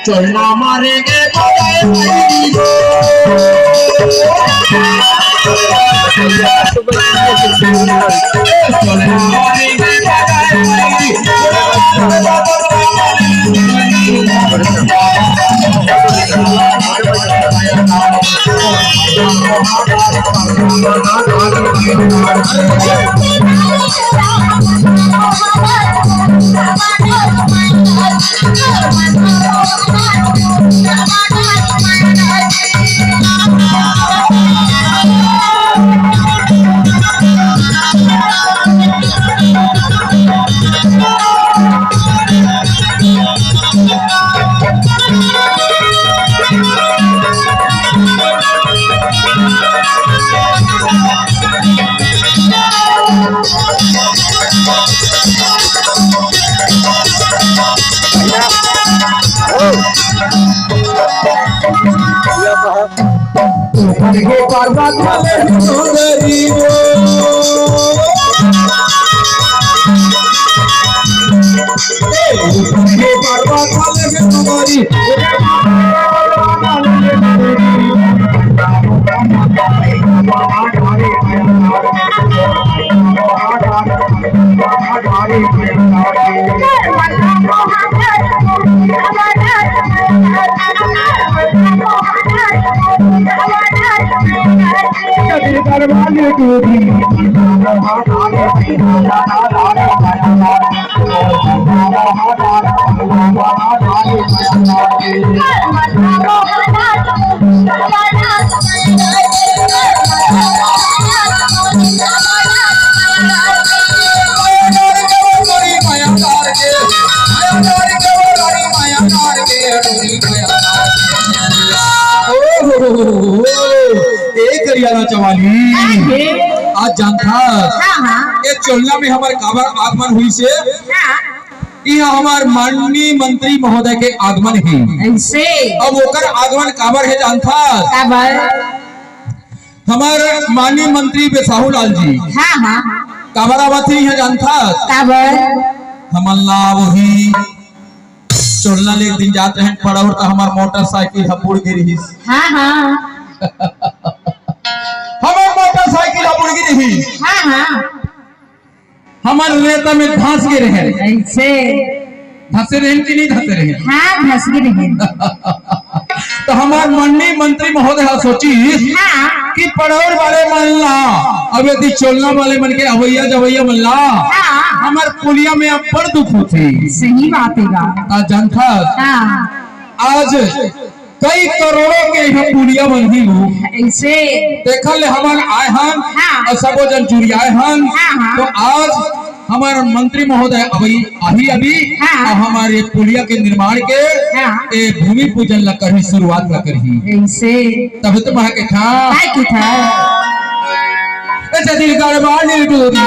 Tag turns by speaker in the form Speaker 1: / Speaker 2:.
Speaker 1: चलना मारेंगे चवाली आज जानता ये चोलना में हमारे काबर आगमन हुई से यहाँ हमारे माननीय मंत्री महोदय के आगमन है ऐसे अब ओकर आगमन काबर है जानता हमारे माननीय मंत्री बेसाहू लाल जी काबर आवत है जानता हमला वही चोलना ले दिन जाते हैं पड़ा होता हमार मोटरसाइकिल हपुड़ गिरी हमार मोटरसाइकिल हपुड़ गिरी हमार रेता में धंस गिरे हैं ऐसे धंसे रहे कि नहीं धंसे रहे
Speaker 2: धंस गिरे
Speaker 1: तो हमार माननीय मंत्री महोदय सोची कि पड़ोर वाले मनला अब यदि चोलना वाले मन के अवैया जवैया मनला हमार पुलिया में अब बड़ दुख होती
Speaker 2: सही बात है
Speaker 1: जनता आज कई करोड़ों के यहाँ पुलिया बन गई ऐसे देखल हमार आए हन और सबो जन जुड़ियाए हन तो आज हमारे मंत्री महोदय अभी हमारे पुलिया के निर्माण के भूमि पूजन ला करी शुरुआत ला करी ऐसे तब तो वहां के था ऐसे दिल कर बानी डोरी